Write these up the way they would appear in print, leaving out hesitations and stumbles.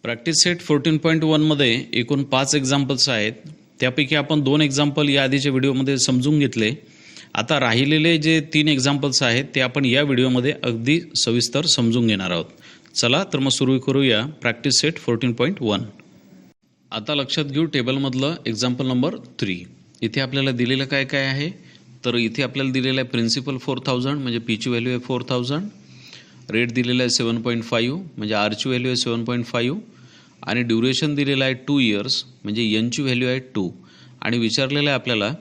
Practice set 14.1 मध्ये एकूण 5 examples आहेत. त्यापैकी आपण 2 एक्झाम्पल या आधीच्या व्हिडिओमध्ये समजून घेतले. आता राहिलेले जे 3 एक्झाम्पल्स आहेत ते आपण या व्हिडिओमध्ये अगदी सविस्तर समजून घेणार आहोत. चला तर मग सुरू करूया प्रॅक्टिस सेट 14.1. आता लक्षात घेऊ टेबलमधलं एक्झाम्पल नंबर 3. इथे आपल्याला दिलेलं काय काय आहे, तर इथे आपल्याला दिलेलं आहे प्रिन्सिपल 4000 म्हणजे पीची व्हॅल्यू आहे 4000, रेट दिलेला आहे 7.5 म्हणजे आरची व्हॅल्यू आहे 7.5 आणि ड्युरेशन दिलेलं आहे 2 इयर्स म्हणजे एनची व्हॅल्यू आहे 2 आणि विचारलेलं आहे आपल्याला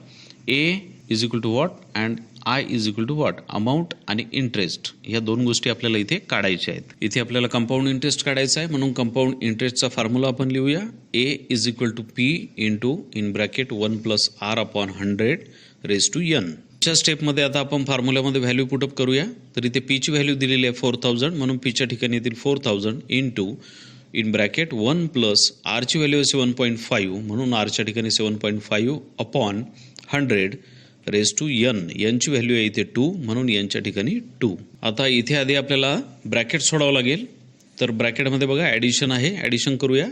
A is equal to what and I is equal to what, amount आणि इंटरेस्ट. ह्या दोन गोष्टी आपल्याला इथे काढायच्या आहेत. इथे आपल्याला कंपाऊंड इंटरेस्ट काढायचा आहे म्हणून कंपाऊंड इंटरेस्टचा फॉर्म्युला आपण लिहूया. A is equal to P into in bracket 1 + r/100 raise to N. च्या स्टेपमध्ये आता आपण फॉर्म्युल्यामध्ये व्हॅल्यू पुटअप करूया. तर इथे पीची व्हॅल्यू दिलेली आहे 4000 म्हणून पीच्या ठिकाणी येतील 4000 इंटू इन ब्रॅकेट 1 + आरची व्हॅल्यू 7.5 म्हणून आरच्या ठिकाणी 7.5 अपॉन 100 रेज टू एन. एनची व्हॅल्यू आहे इथे 2 म्हणून एनच्या ठिकाणी 2. आता इथे आधी आपल्याला ब्रॅकेट सोडावं लागेल. तर ब्रॅकेटमध्ये बघा ॲडिशन आहे, ॲडिशन करूया.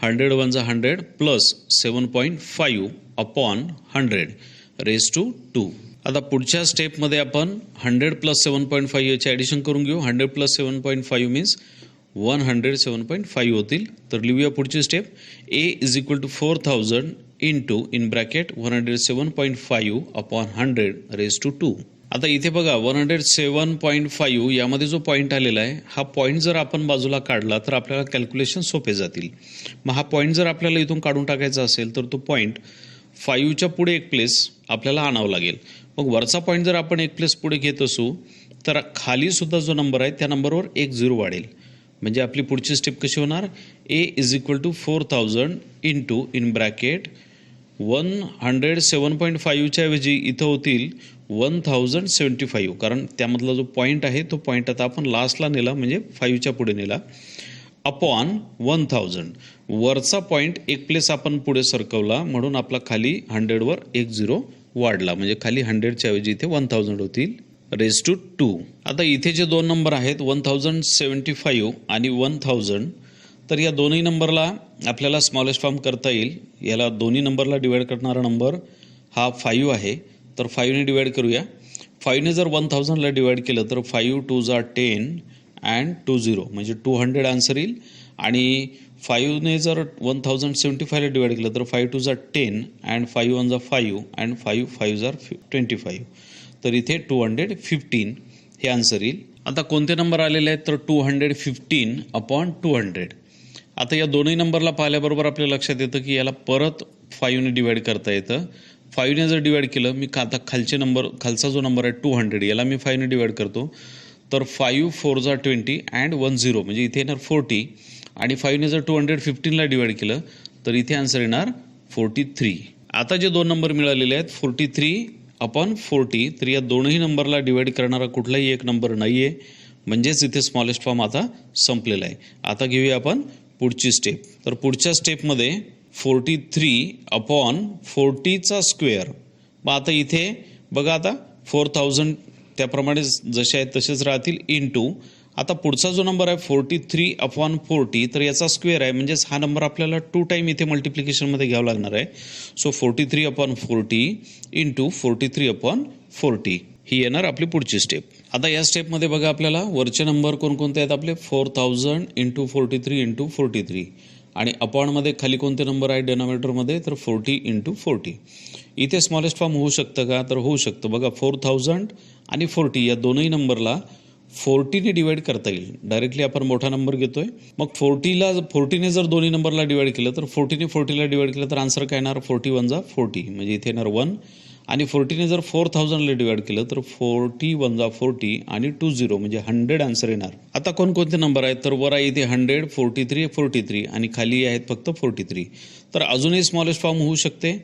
100 × 100 प्लस 7.5 अपॉन 100 रेज टू 2. आता पुढच्या स्टेपमध्ये आपण 100 + 7.5 याचे ॲडिशन करून घेऊ. 100 + 7.5 मीन्स 107.5 होतील. तर लिहूया पुढची step. A is equal to 4000 into in bracket 107.5 upon 100 raise to 2. आता इथे बघा 107.5 यामध्ये जो पॉईंट आलेला आहे, हा पॉईंट जर आपण बाजूला काढला तर आपल्याला कॅल्क्युलेशन सोपे जातील. मग हा पॉईंट जर आपल्याला इथून काढून टाकायचा असेल तर तो पॉईंट 5च्या पुढे एक प्लेस आपल्याला आणावं लागेल. मग वरचा पॉईंट जर आपण एक प्लेस पुढे घेत असू तर खाली सुद्धा जो नंबर आहे त्या नंबरवर एक 0 वाढेल. म्हणजे आपली पुढची स्टेप कशी होणार. A is equal to 4000 into in bracket 107.5च्या ऐवजी इथं होतील 1075 कारण त्यामधला जो पॉईंट आहे तो पॉईंट आता आपण लास्टला नेला म्हणजे 5च्या पुढे नेला अपॉन 1000. वरचा पॉईंट एक प्लेस आपण पुढे सरकवला म्हणून आपला खाली 100वर एक 0 वाढला म्हणजे खाली 100च्या ऐवजी इथे 1000 होतील रेज टू 2. आता इथे जे दोन नंबर आहेत 1075 आणि 1000, तर या दोन्ही नंबरला आपल्याला स्मॉलेस्ट फॉर्म करता येईल. याला दोन्ही नंबरला डिवाइड करणारा नंबर हा 5 आहे. तर 5ने डिवाइड करूया. 5ने जर 1000ला डिवाइड केलं तर 5 × 2 = 10 अँड 2 0 म्हणजे 200 आन्सर येईल. आणि 5ने जर 1075ला डिवाइड केलं तर 5 × 2 = 10 अँड 5 × 1 = 5 अँड 5 × 5 = 25. तर इथे 215 हे आन्सर येईल. आता कोणते नंबर आलेले आहेत तर 215 अपॉन 200. आता या दोन्ही नंबरला पाहिल्याबरोबर आपल्या लक्षात येतं की याला परत 5ने डिवाइड करता येतं. 5ने जर डिवाइड केलं मी आता खालचा जो नंबर आहे 200 याला मी 5ने डिवाइड करतो तर 5 × 4 = 20 अँड 1 0 म्हणजे इथे येणार 40 आणि 5ने जर 215ला डिवाइड केलं तर इथे आन्सर येणार 43. आता जे दोन नंबर मिळालेले आहेत 43 अपॉन 40, तर या दोनही नंबरला डिवाइड करणारा कुठलाही एक नंबर नाही आहे म्हणजेच इथे स्मॉलेस्ट फॉर्म आता संपलेला आहे. आता घेऊया आपण पुढची स्टेप. तर पुढच्या स्टेपमध्ये 43 अपॉन 40चा स्क्वेअर. मग आता इथे बघा आता 4000 त्याप्रमाणे जसे आहेत तसेच राहतील इंटू आता पुढचा जो नंबर आहे 43 अपॉन 40 तर याचा स्क्वेअर आहे म्हणजेच हा नंबर आपल्याला 2 टाईम इथे मल्टिप्लिकेशनमध्ये घ्यावं लागणार आहे. सो 43 अपॉन 40 इंटू 43 अपॉन 40 ही येणार आपली पुढची स्टेप. आता या स्टेपमध्ये बघा आपल्याला वरचे नंबर कोणकोणते आहेत आपले 4000 इंटू 43 इंटू 43 आणि अपॉनमध्ये खाली कोणते नंबर आहे डेनॉमिनेटरमध्ये तर 40 इंटू 40. इथे स्मॉलेस्ट फॉर्म होऊ शकतं का तर होऊ शकतं. बघा 4000 आणि 40 या दोनही नंबरला 40ने डिवाइड करता येईल. डायरेक्टली आपण मोठा नंबर घेतोय. मग 40ने जर दोन्ही नंबरला डिवाइड केलं तर 40ने 40ला डिवाइड केलं तर आन्सर काय येणार 40 × 1 = 40 म्हणजे इथे येणार 1 आणि 40ने जर 4000ला डिवाइड केलं तर 40 × 1 = 40 आणि 2 0 म्हणजे 100 आन्सर येणार. आता कोणकोणते नंबर आहेत तर वर आहे इथे 100 43 43 आणि खाली आहेत फक्त 43. तर अजूनही स्मॉलेस्ट फॉर्म होऊ शकते.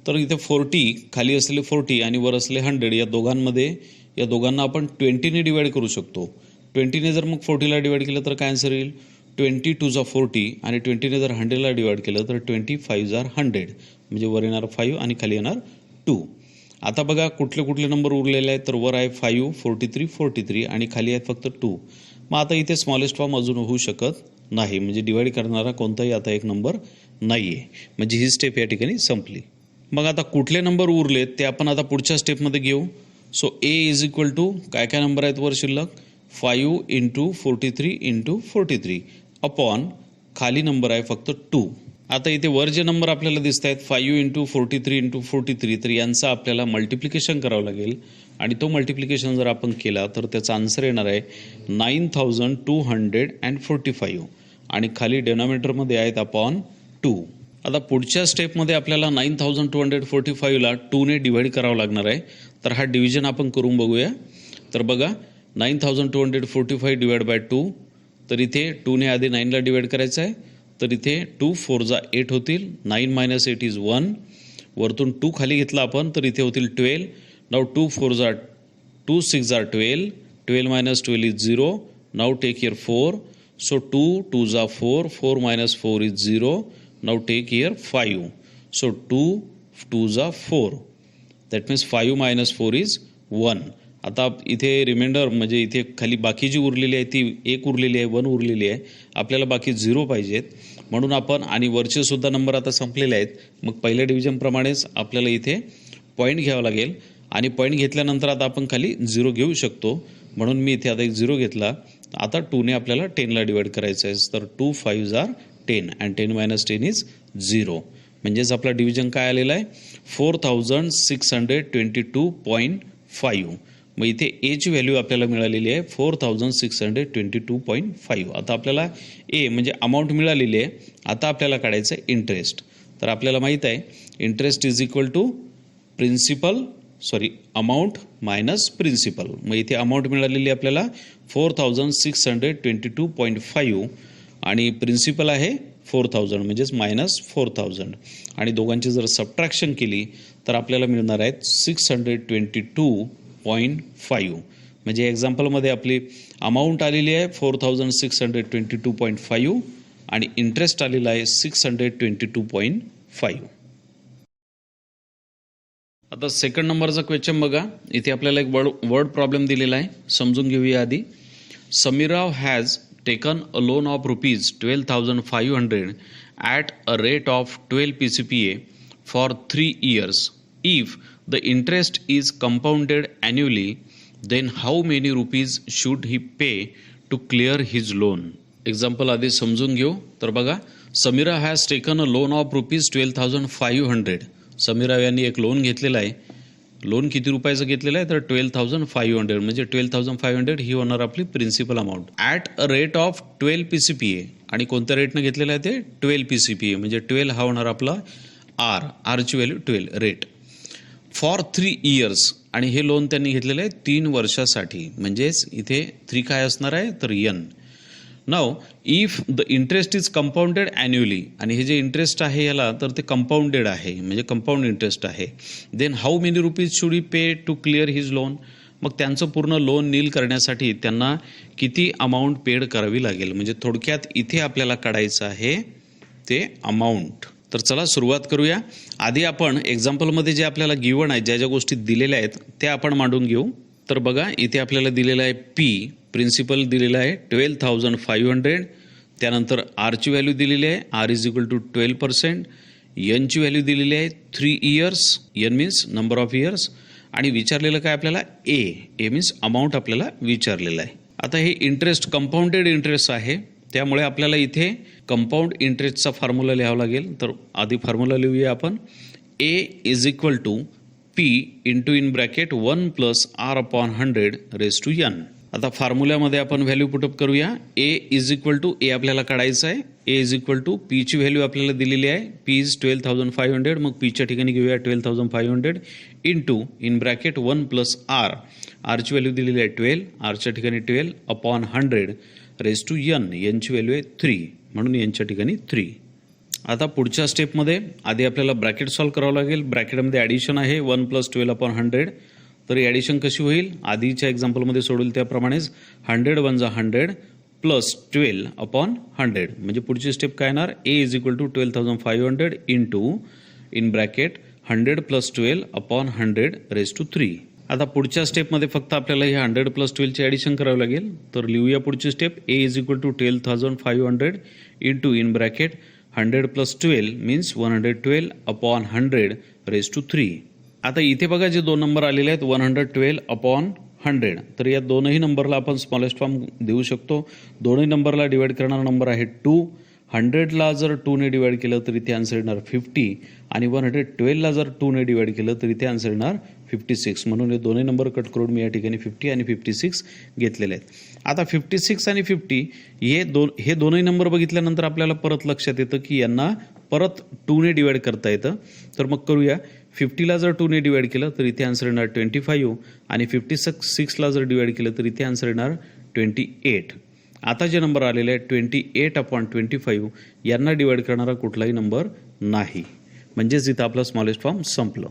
तर इथे 40 खाली असलेले 40 आणि वर असलेले 100 या दोघांना आपण 20ने डिवाइड करू शकतो. 20ने जर मग 40ला डिवाइड केलं तर काय आन्सर येईल 20 × 2 = 40 आणि 20ने जर 100ला डिवाइड केलं तर 25 × 100 म्हणजे वर येणार 5 आणि खाली येणार 2. आता बघा कुठले कुठले नंबर उरलेले आहेत तर वर आहे 5 43 43 आणि खाली आहेत फक्त 2. मग आता इथे स्मॉलेस्ट फॉर्म अजून होऊ शकत नाही, म्हणजे डिवाइड करणारा कोणताही आता एक नंबर नाही आहे. म्हणजे ही स्टेप या ठिकाणी संपली. मग आता कुठले नंबर उरलेत ते आपण आता पुढच्या स्टेपमध्ये घेऊ. So A is equal to काय काय नंबर आहेत वर शिल्लक, 5 इंटू 43 इंटू 43 अपॉन खाली नंबर आहे फक्त 2. आता इथे वर जे नंबर आपल्याला दिसत आहेत 5 इंटू 43 इंटू 43, तर यांचं आपल्याला मल्टिप्लिकेशन करावं लागेल आणि तो मल्टिप्लिकेशन जर आपण केला तर त्याचा आन्सर येणार आहे 9245 आणि खाली डेनॉमिनेटरमध्ये आहेत अपॉन 2. आता पुढच्या स्टेपमध्ये आपल्याला 9245ला 2ने डिवाइड करावं लागणार आहे. तर हा डिव्हिजन आपण करून बघूया. तर बघा 9245 डिवाइड बाय 2, तर इथे 2ने आधी 9ला डिवाइड करायचं आहे. तर इथे 2 4 जा 8 होतील, 9 - 8 इज 1, वरतून 2 खाली घेतला आपण तर इथे होतील 12. नाव 2 4 जा 2 6 जा 12, 12 - 12 is 0. Now take here 4, so 2 2 जा 4, 4 - 4 is 0. Now take here 5, so 2 2 जा 4, दॅट मीन्स 5 - 4 इज 1. आता इथे रिमाइंडर म्हणजे इथे खाली बाकी जी उरलेली आहे ती 1 उरलेली आहे, 1 उरलेली आहे, आपल्याला बाकी 0 पाहिजेत. म्हणून आपण आणि वरचे सुद्धा नंबर आता संपलेले आहेत. मग पहिल्या डिव्हिजनप्रमाणेच आपल्याला इथे पॉईंट घ्यावा लागेल आणि पॉईंट घेतल्यानंतर आता आपण खाली 0 घेऊ शकतो. म्हणून मी इथे आता एक 0 घेतला. आता 2ने आपल्याला 10ला डिवाइड करायचं आहे. तर 2 5 आर 10 अँड 10 - 10 इज 0. म्हणजेच आपला डिव्हिजन काय आलेला आहे 4622.5. मग इथे एची व्हॅल्यू आपल्याला मिळालेली आहे 4622.5. आता आपल्याला ए म्हणजे अमाऊंट मिळालेली आहे. आता आपल्याला काढायचं आहे इंटरेस्ट. तर आपल्याला माहीत आहे interest is equal to amount minus principal. मग इथे अमाऊंट मिळालेली आपल्याला 4622.5 आणि प्रिन्सिपल आहे 4000 म्हणजेच -4000 आणि दोघांची जर सबट्रॅक्शन केली तर आपल्याला मिळणार आहेत 622.5. म्हणजे एक्झाम्पलमध्ये आपली अमाऊंट आलेली आहे 4622.5 आणि इंटरेस्ट आलेला आहे 622.5. आता सेकंड नंबरचा क्वेश्चन बघा. इथे आपल्याला एक वर्ड प्रॉब्लेम दिलेला आहे, समजून घेऊया आधी. समीराव has taken a loan of rupees 12,500 at a rate of 12 PCPA for 3 years. If the interest is compounded annually, then how many rupees should he pay to clear his loan? Example आधी समजून घेऊ. तर बघा Samira has taken a loan of rupees 12,500. Samira यांनी एक loan घेतलेला आहे. Loan किती रुपयाचं घेतलेलं आहे तर 12,500 म्हणजे 12,500 ही होणार आपली principal amount at a rate of 12 PCPA. आणि कोणत्या रेटनं घेतलेलं आहे ते 12 PCPA म्हणजे 12 हा होणार आपला आरची व्हॅल्यू 12 रेट फॉर 3 इयर्स. आणि हे लोन त्यांनी घेतलेलं आहे 3 वर्षासाठी. म्हणजेच इथे 3 काय असणार आहे तर N. Now if the interest is compounded annually आणि हे जे इंटरेस्ट आहे याला तर ते कंपाऊंडेड आहे म्हणजे कंपाऊंड इंटरेस्ट आहे. Then how many rupees should he pay to clear his loan. मग त्यांचं पूर्ण लोन नील करण्यासाठी त्यांना किती अमाऊंट पेड करावी लागेल. म्हणजे थोडक्यात इथे आपल्याला काढायचं आहे ते अमाऊंट. तर चला सुरुवात करूया. आधी आपण एक्झाम्पलमध्ये जे आपल्याला गिवन आहे ज्या ज्या गोष्टी दिलेल्या आहेत त्या आपण मांडून घेऊ. तर बघा इथे आपल्याला दिलेलं आहे पी प्रिन्सिपल दिलेलं आहे 12,500. त्यानंतर आरची व्हॅल्यू दिलेली आहे आर इज इक्वल टू 12%. एनची व्हॅल्यू दिलेली आहे 3 years, N means number of years. आणि विचारलेलं काय आपल्याला ए मीन्स अमाऊंट आपल्याला विचारलेलं आहे. आता हे इंटरेस्ट कंपाऊंडेड इंटरेस्ट आहे त्यामुळे आपल्याला इथे कंपाऊंड इंटरेस्टचा फॉर्म्युला लिहावा लागेल. तर आधी फॉर्म्युला लिहूया आपण. A is equal to P into in bracket 1 + R/100 आता फॉर्म्युल्यामध्ये आपण व्हॅल्यू पुटअप करूया. A is equal to A आपल्याला काढायचं आहे. ए इज इक्वल टू पीची व्हॅल्यू आपल्याला दिलेली आहे पी इज 12,500. मग पीच्या ठिकाणी घेऊया 12,500 इंटू इन ब्रॅकेट 1 + R. आरची व्हॅल्यू दिलेली आहे 12, आरच्या ठिकाणी 12/100 एनची व्हॅल्यू आहे 3 म्हणून एनच्या ठिकाणी 3. आता पुढच्या स्टेपमध्ये आधी आपल्याला ब्रॅकेट सॉल्व्ह करावं लागेल. ब्रॅकेटमध्ये ॲडिशन आहे 1 + 12/100. तर ही ॲडिशन कशी होईल आधीच्या एक्झाम्पलमध्ये सोडवलं त्याप्रमाणेच 100 × 100 + 12/100 म्हणजे पुढची स्टेप काय येणार A is equal to 12,500 into in bracket 100 + 12/100 3. आता पुढच्या स्टेपमध्ये फक्त आपल्याला हे 100 + 12ची ॲडिशन करावी लागेल. तर लिहूया पुढची step. A = 12,500 into in bracket 100 + 12 means 112 upon 100 raise to 3. आता इथे बघा जे दोन नंबर आलेले आहेत 112 अपॉन 100. तर या दोनही नंबरला आपण स्मॉलेस्ट फॉर्म देऊ शकतो. दोन्ही नंबरला डिवाइड करणारा नंबर आहे 2. 100ला जर 2ने डिवाइड केलं तर इथे आन्सर येणार 50 आणि 112ला जर 2ने डिवाइड केलं तर इथे आन्सर येणार 56. म्हणून हे दोन्ही नंबर कट करून मी या ठिकाणी 50 आणि 56 घेतलेले आहेत. आता 56 आणि 50 हे दोनही नंबर बघितल्यानंतर आपल्याला परत लक्षात येतं की यांना परत 2ने डिवाइड करता येतं. तर मग करूया. 50ला जर 2ने डिवाइड केलं तर इथे आन्सर येणार 25 आणि 56ला जर डिवाइड केलं तर इथे आन्सर येणार 28. आता जे नंबर आलेले आहेत 28 अपॉन 25 यांना डिवाइड करणारा कुठलाही नंबर नाही. म्हणजेच इथं आपलं स्मॉलेस्ट फॉर्म संपलं.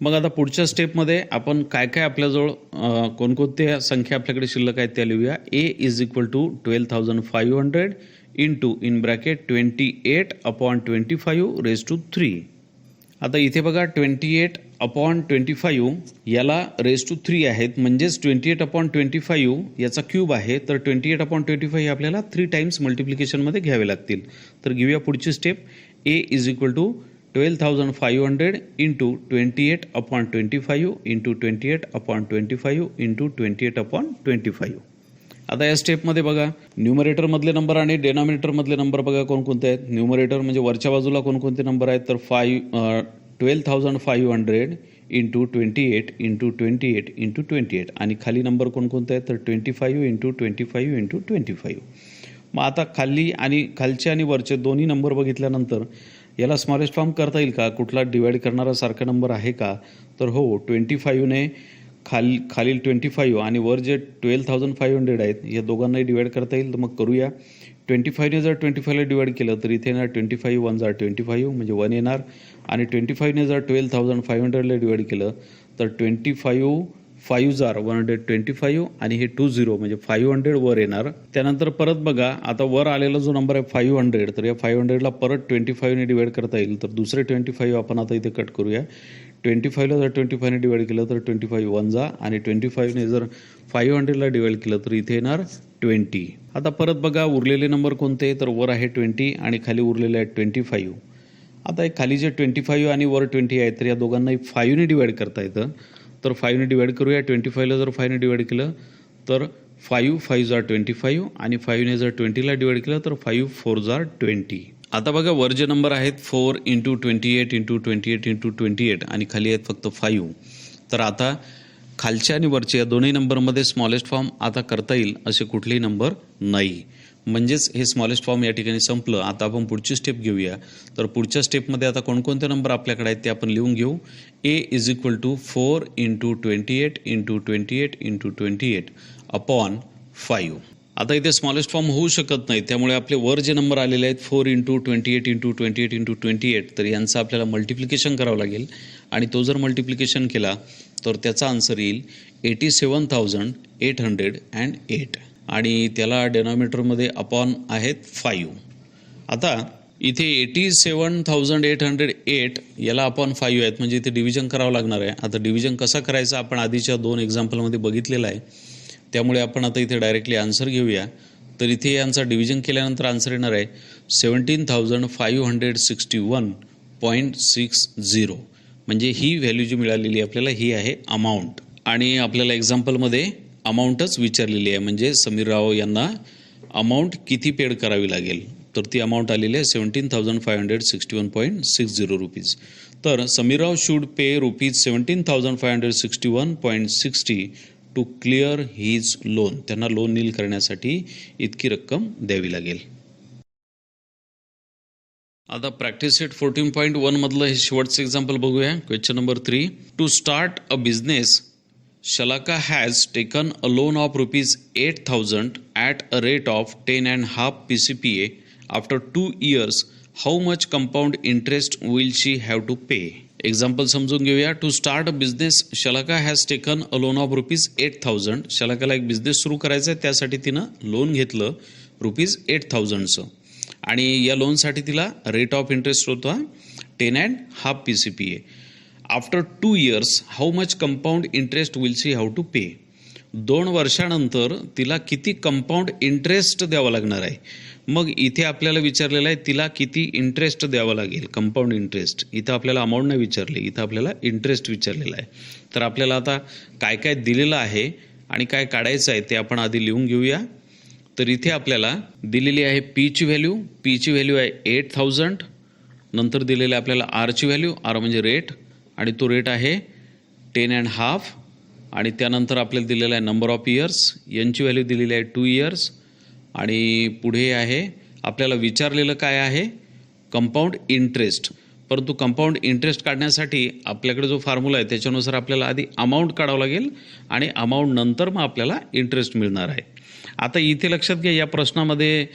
मग आता पुढच्या स्टेपमध्ये आपण काय काय आपल्याजवळ कोणकोणत्या संख्या आपल्याकडे शिल्लक आहेत त्या लिहूया. A = 12,500 into in bracket 28 upon 25 raise to 3. आता इथे बघा 28 अपॉन 25 याला रेज टू 3 आहेत. म्हणजेच 28 अपॉन 25 याचा क्यूब आहे. तर 28 अपॉन 25 हे आपल्याला 3 टाइम्स मल्टिप्लिकेशनमध्ये घ्यावे लागतील. तर घेऊया पुढची step. A = 12,500 into 28 upon 25 into 28 upon 25 into 28 upon 25. आता या स्टेपमध्ये बघा न्यूमरेटरमधले नंबर आणि डेनॉमिनेटरमधले नंबर बघा कोणकोणते आहेत. न्यूमरेटर म्हणजे वरच्या बाजूला कोणकोणते नंबर आहेत तर 12,500 इंटू 28 इंटू 28 इंटू 28 आणि खाली नंबर कोणकोणते आहेत तर 25 इंटू 25 इंटू 25. मग आता खालचे आणि वरचे दोन्ही नंबर बघितल्यानंतर याला स्मॉलेस्ट फॉर्म करता येईल का? कुठला डिवाइड करणारा सारखा नंबर आहे का? तर हो, 25ने खालील 25 आणि वर जे 12,500 आहेत या दोघांनाही डिवाइड करता येईल. तर मग करूया. 25ने जर 25ला डिवाइड केलं तर इथे येणार 25 1 = 25 म्हणजे 1 येणार आणि 25ने जर 12,500ला डिवाइड केलं तर 25 5 = 125 आणि हे 20 म्हणजे 500 वर येणार. त्यानंतर परत बघा आता वर आलेला जो नंबर आहे 500 तर या 500ला परत 25ने डिवाइड करता येईल. तर दुसरे 25 आपण आता इथे कट करूया. 25ला जर 25ने डिवाइड केलं तर 25 1 जा आणि 25ने जर 500ला डिवाइड केलं तर इथे येणार 20. आता परत बघा उरलेले नंबर कोणते तर वर आहे 20 आणि खाली उरलेले आहेत 25. आता खाली जे 25 आणि वर 20 आहेत तर या दोघांनाही 5ने डिवाइड करता येतं. तर 5ने डिवाइड करूया. 25ला जर 5ने डिवाइड केलं तर 5 5 = 25 आणि 5ने जर 20ला डिवाइड केलं तर 5 4 = 20. आता बघा वर जे नंबर आहेत 4 इंटू 28 इंटू 28 इंटू 28 आणि खाली आहेत फक्त 5. तर आता खालच्या आणि वरच्या या दोन्ही नंबरमध्ये स्मॉलेस्ट फॉर्म आता करता येईल असे कुठलेही नंबर नाही. म्हणजेच हे स्मॉलेस्ट फॉर्म या ठिकाणी संपलं. आता आपण पुढची स्टेप घेऊया. तर पुढच्या स्टेपमध्ये आता कोणकोणते नंबर आपल्याकडे आहेत ते आपण लिहून घेऊ. A = 4 into 28 into 28 into 28 upon 5. आता इथे स्मॉलेस्ट फॉर्म होऊ शकत नाही. त्यामुळे आपले वर जे नंबर आलेले आहेत 4 इंटू 28 इंटू 28 इंटू 28 तर यांचं आपल्याला मल्टिप्लिकेशन करावं लागेल आणि तो जर मल्टिप्लिकेशन केला तर त्याचा आन्सर येईल 87,808 आणि त्याला डेनॉमिनेटरमध्ये अपॉन आहेत 5. आता इथे 87,808 याला अपॉन 5 आहेत म्हणजे इथे डिव्हिजन करावं लागणार आहे. आता डिव्हिजन कसं करायचं आपण आधीच्या 2 एक्झाम्पलमध्ये बघितलेलं आहे. त्यामुळे आपण आता इथे डायरेक्टली आन्सर घेऊया. तर इथे यांचा डिव्हिजन केल्यानंतर आन्सर येणार आहे 17,561.60 म्हणजे ही व्हॅल्यू जी मिळालेली आपल्याला ही आहे अमाऊंट आणि आपल्याला एक्झाम्पलमध्ये अमाऊंटच विचारलेली आहे. म्हणजे समीर राव यांना अमाऊंट किती पेड करावी लागेल तर ती अमाऊंट आलेली आहे 17,561.60 रुपीज. तर Sameer Rao should pay ₹17,561.60 to clear his loan. त्यांना लोन नील करण्यासाठी इतकी रक्कम द्यावी लागेल. आता प्रॅक्टिस सेट 14.1 मधलं हे शेवटचं एक्झाम्पल बघूया. Question number 3. To start a business Shalaka has taken a loan of ₹8,000 at a rate of 10.5 PCPA. After 2 years, how much compound interest will she have to pay? Example समजून घेऊया. To start a business Shalaka has taken a loan of ₹8,000. शलाकाला एक business सुरू करायचा आहे त्यासाठी तिनं loan घेतलं ₹8,000चं आणि या लोनसाठी तिला रेट ऑफ इंटरेस्ट होता 10.5 PCPA. After 2 years how much compound interest will she have to pay. 2 वर्षानंतर तिला किती कंपाऊंड इंटरेस्ट द्यावा लागणार आहे. मग इथे आपल्याला विचारलेलं आहे तिला किती इंटरेस्ट द्यावा लागेल, कंपाऊंड इंटरेस्ट. इथं आपल्याला अमाऊंट नाही विचारली, इथं आपल्याला इंटरेस्ट विचारलेला आहे. तर आपल्याला आता काय काय दिलेलं आहे आणि काय काढायचं आहे ते आपण आधी लिहून घेऊया. तर इथे आपल्याला दिलेली आहे पीची व्हॅल्यू. पीची व्हॅल्यू आहे 8000. नंतर दिलेलं आहे आपल्याला आरची व्हॅल्यू, आर म्हणजे रेट, आणि तो रेट आहे 10.5. आणि त्यानंतर आपल्याला दिलेला आहे नंबर ऑफ इयर्स. यांची व्हॅल्यू दिलेली आहे 2 years. आणि पुढे आहे आपल्याला विचारलेलं काय आहे, कंपाऊंड इंटरेस्ट. परंतु कंपाऊंड इंटरेस्ट काढण्यासाठी आपल्याकडे जो फॉर्म्युला आहे त्याच्यानुसार आपल्याला आधी अमाऊंट काढावं लागेल आणि अमाऊंट नंतर मग आपल्याला इंटरेस्ट मिळणार आहे. आता इथे लक्षात घ्या, या प्रश्नामध्ये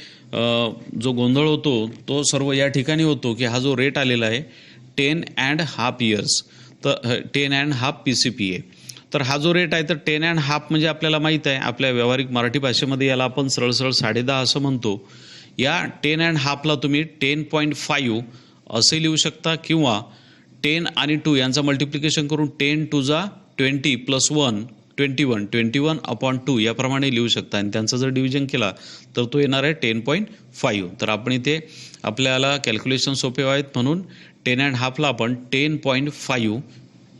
जो गोंधळ होतो तो सर्व या ठिकाणी होतो की हा जो रेट आलेला आहे 10.5 years, तर 10.5 PCPA. तर हा जो रेट आहे तर 10.5 म्हणजे आपल्याला माहीत आहे, आपल्या व्यावहारिक मराठी भाषेमध्ये याला आपण सरळ 10.5 असं म्हणतो. या 10.5ला तुम्ही 10.5 असे लिहू शकता, किंवा 10 आणि 2 यांचा मल्टिप्लिकेशन करून 10 2 जा 20 + 1 21/2 याप्रमाणे लिहू शकता. आणि त्यांचं जर डिव्हिजन केला तर तो येणार आहे 10.5. तर आपण इथे आपल्याला कॅल्क्युलेशन सोपे आहेत म्हणून 10.5ला आपण 10.5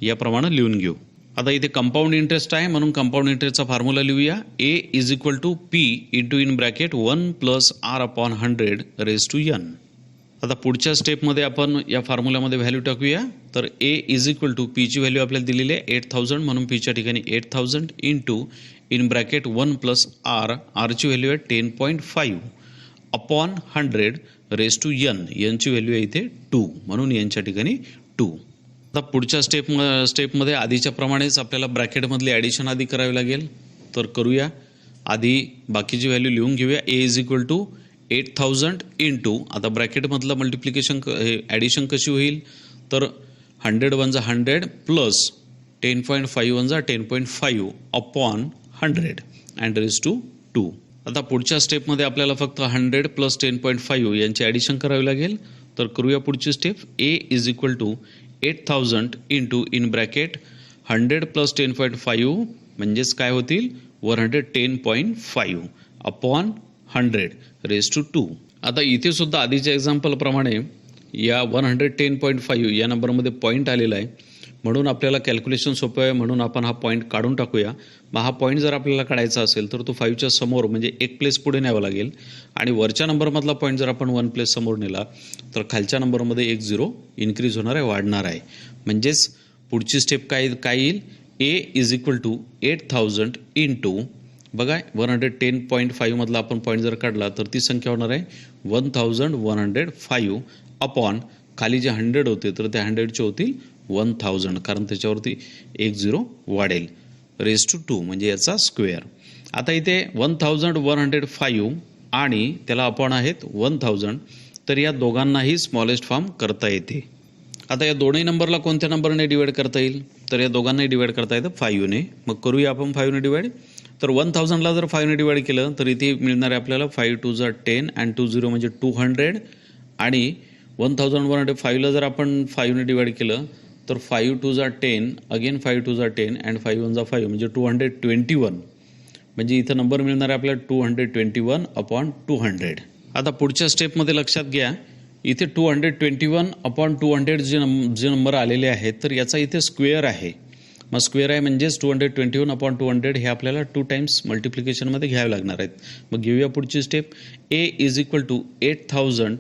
याप्रमाणे लिहून घेऊ. आता इथे कंपाऊंड इंटरेस्ट आहे म्हणून कंपाऊंड इंटरेस्टचा फॉर्म्युला लिहूया. A = P in bracket 1 + R/100 आता पुढच्या स्टेपमध्ये आपण या फॉर्म्युल्यामध्ये व्हॅल्यू टाकूया. तर A = Pची व्हॅल्यू आपल्याला दिलेली आहे 8000 म्हणून Pच्या ठिकाणी 8000 इन ब्रॅकेट 1 + R, Rची व्हॅल्यू आहे 10.5/100 यांची व्हॅल्यू आहे इथे 2 म्हणून यांच्या ठिकाणी 2. आता पुढच्या स्टेपमध्ये आधीच्या प्रमाणेच आपल्याला ब्रॅकेटमधली ॲडिशन आधी करावी लागेल. तर करूया. आधी बाकीची व्हॅल्यू लिहून घेऊया. A = 8000 आता ब्रॅकेटमधलं मल्टिप्लिकेशन ॲडिशन कशी होईल, तर 100 × 100 प्लस 10.5 × 10.5/100 अँड रेज टू 2. आता पुढच्या स्टेपमध्ये आपल्याला फक्त 100 + 10.5 यांची ॲडिशन करावी लागेल. तर करूया पुढची स्टेप. A = 8000 इन ब्रॅकेट 100 + 10.5 म्हणजेच काय होतील 110.5/100 रेज टू 2. आता इथे सुद्धा आधीच्या एक्झाम्पलप्रमाणे या 110.5 या नंबरमध्ये पॉईंट आलेला आहे म्हणून आपल्याला कॅल्क्युलेशन सोपं आहे म्हणून आपण हा पॉईंट काढून टाकूया. मग हा पॉईंट जर आपल्याला काढायचा असेल तर तो 5च्या समोर म्हणजे 1 प्लेस पुढे न्यावा लागेल. आणि वरच्या नंबरमधला पॉईंट जर आपण 1 प्लेस समोर नेला तर खालच्या नंबरमध्ये 1 0 इन्क्रीज होणार आहे, वाढणार आहे. म्हणजेच पुढची स्टेप काय येईल. A = 8000 बघा 110.5 मधला आपण पॉईंट जर काढला तर ती संख्या होणार आहे 1105 अपॉन खाली जे 100 होते तर त्या 100चे होतील 1000 कारण त्याच्यावरती 1 0 वाढेल रेज टू 2 म्हणजे याचा स्क्वेअर. आता इथे 1105 आणि त्याला अपॉन आहेत 1000, तर या दोघांनाही स्मॉलेस्ट फॉर्म करता येते. आता या दोन्ही नंबरला कोणत्या नंबरने डिवाइड करता येईल, तर या दोघांनाही डिवाइड करता येतं 5ने. मग करूया आपण 5ने डिवाइड. तर 1000ला जर 5ने डिवाइड केलं तर इथे मिळणार आहे आपल्याला 5 2 जा 10 अँड 2 0 म्हणजे 200. आणि 1105ला जर आपण 5ने डिवाइड केलं तर 5 2 जा 10 अगेन 5 2 जा 10 अँड 5 1 जा 5 म्हणजे 221. म्हणजे इथं नंबर मिळणार आहे आपल्याला 221/200. आता पुढच्या स्टेपमध्ये लक्षात घ्या इथे 221/200 जे नंबर आलेले आहेत तर याचा इथे स्क्वेअर आहे. मग स्क्वेअर आहे म्हणजेच 221/200 हे आपल्याला 2 टाइम्स मल्टिप्लिकेशनमध्ये घ्यावे लागणार आहेत. मग घेऊया पुढची step. A = 8000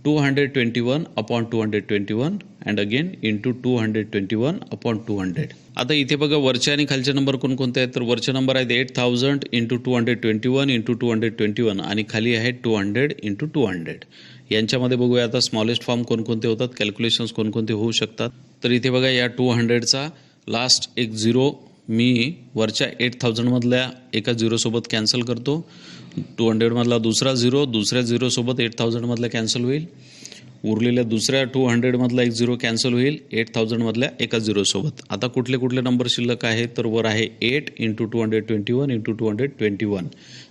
221/221 and again into 221/200. आता इथे बघा वरचे आणि खालचे नंबर कोणकोणते आहेत, तर वरचे नंबर आहेत 8000 × 221 × 221 आणि खाली आहे 200 × 200. यांच्यामध्ये बघूया आता स्मॉलेस्ट फॉर्म कोणकोणते होतात, कॅल्क्युलेशन्स कोणकोणते होऊ शकतात. तर इथे बघा या 200चा लास्ट एक 0 मी वरच्या 8000 मधल्या एका 0 सोबत कॅन्सल करतो. 200 मधला दुसरा 0 दुसऱ्या 0 सोबत 8000 मधला कॅन्सल होईल. उरलेल्या दुसऱ्या 200 मधला एक 0 कॅन्सल होईल 8000 मधल्या एका 0 सोबत. आता कुठले कुठले नंबर शिल्लक आहेत, तर वर आहे 8 × 221 × 221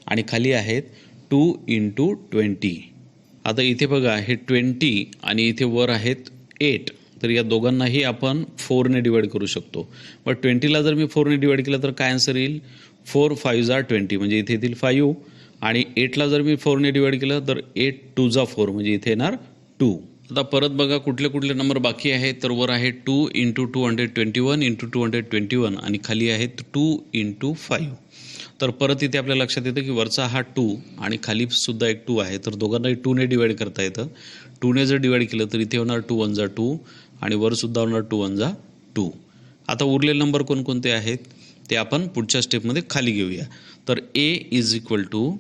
आणि खाली आहेत 2 × 20. आता इथे बघा हे 20 आणि इथे वर आहेत 8, तर या दोघांनाही आपण 4ने डिवाइड करू शकतो. बट 20ला जर मी 4ने डिवाइड केलं तर काय आन्सर येईल? 4 5 जा 20, म्हणजे इथे येतील 5. आणि 8ला जर मी 4ने डिवाइड केलं तर 8 2 जा 4, म्हणजे इथे येणार 2. आता परत बघा कुठले कुठले नंबर बाकी आहेत. तर वर आहे 2 × 221 × 221 आणि खाली आहेत 2 × 5. तर परत इथे आपल्या लक्षात येतं की वरचा हा 2 आणि खाली सुद्धा एक 2 आहे, तर दोघांनाही 2ने डिवाइड करता येतं. 2ने जर डिवाइड केलं तर इथे होणार 2 1 जा 2 आणि वर सुद्धा होणार 2 1 जा 2. आता उरलेले नंबर कोणकोणते आहेत ते आपण पुढच्या स्टेपमध्ये खाली घेऊया. तर A is equal to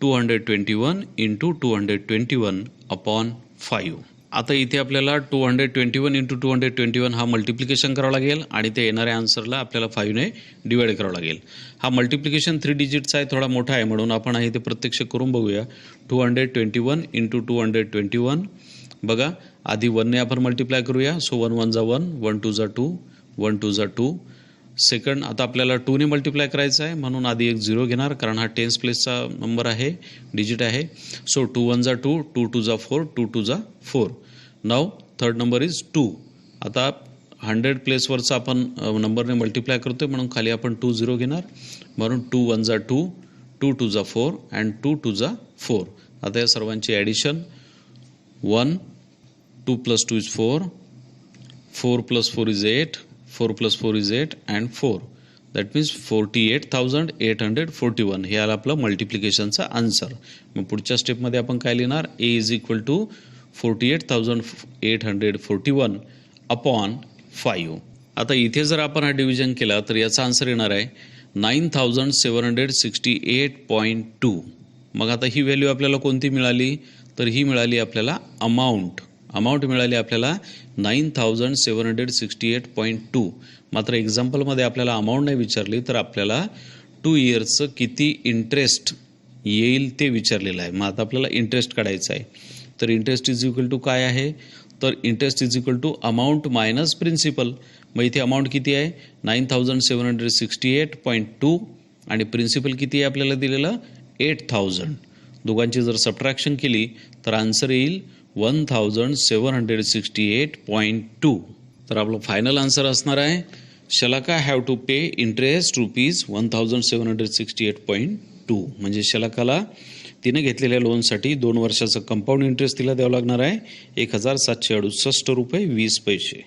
221 × 221 upon 5. आता इथे आपल्याला 221 × 221 हा मल्टिप्लिकेशन करावा लागेल आणि ते येणाऱ्या आन्सरला आपल्याला 5ने डिवाइड करावं लागेल. हा मल्टिप्लिकेशन 3 डिजिटचा आहे, थोडा मोठा आहे, म्हणून आपण आहे ते प्रत्यक्ष करून बघूया. 221 × 221 बघा, आधी 1ने आपण मल्टिप्लाय करूया. सो 1 1 जा 1, 1 2 जा 2, 1 2 जा 2. सेकंड आता आपल्याला 2ने मल्टिप्लाय करायचं आहे, म्हणून आधी एक 0 घेणार, कारण हा टेन्स प्लेसचा नंबर आहे, डिजिट आहे. सो 2 1 जा 2, 2 2 जा 4, 2 2 जा 4. Now third number is 2. आता 100 प्लेसवरचा आपण नंबरने मल्टिप्लाय करतोय, म्हणून खाली आपण 2 0 घेणार, म्हणून 2 1 जा 2, 2 2 जा 4 अँड 2 2 जा 4. आता या सर्वांची addition 1 2 + 2 is 4, 4 + 4 is 8, 4 + 4 is 8 and 4. That means 48,841 हे आलं आपलं मल्टिप्लिकेशनचा आन्सर. मग पुढच्या स्टेपमध्ये आपण काय लिहिणार? A is equal to 48,841 upon 5. आता इथे जर आपण हा डिव्हिजन केला तर याचा आन्सर येणार आहे 9,768.2. मग आता ही व्हॅल्यू आपल्याला कोणती मिळाली? तर ही मिळाली आपल्याला अमाऊंट मिळाली आपल्याला 9,768.2. मात्र एक्झाम्पलमध्ये आपल्याला अमाऊंट नाही विचारली, तर आपल्याला 2 इयर्सचं किती इंटरेस्ट येईल ते विचारलेलं आहे. मग आता आपल्याला इंटरेस्ट काढायचं आहे. तर इंटरेस्ट इज इक्वल टू काय आहे? तर interest is equal to amount minus principal. मग इथे अमाऊंट किती आहे? 9,768.2 आणि प्रिन्सिपल किती आहे आपल्याला दिलेलं? 8,000. दोघांची जर सबट्रॅक्शन केली तर आन्सर येईल 1,768.2. तर आपलं फायनल आन्सर असणार आहे शलाका हॅव टू पे इंटरेस्ट ₹1,768.2. म्हणजे शलाकाला तिने घेतलेल्या लोनसाठी 2 वर्षाचं कंपाऊंड इंटरेस्ट तिला द्यावं लागणार आहे ₹1,768.20.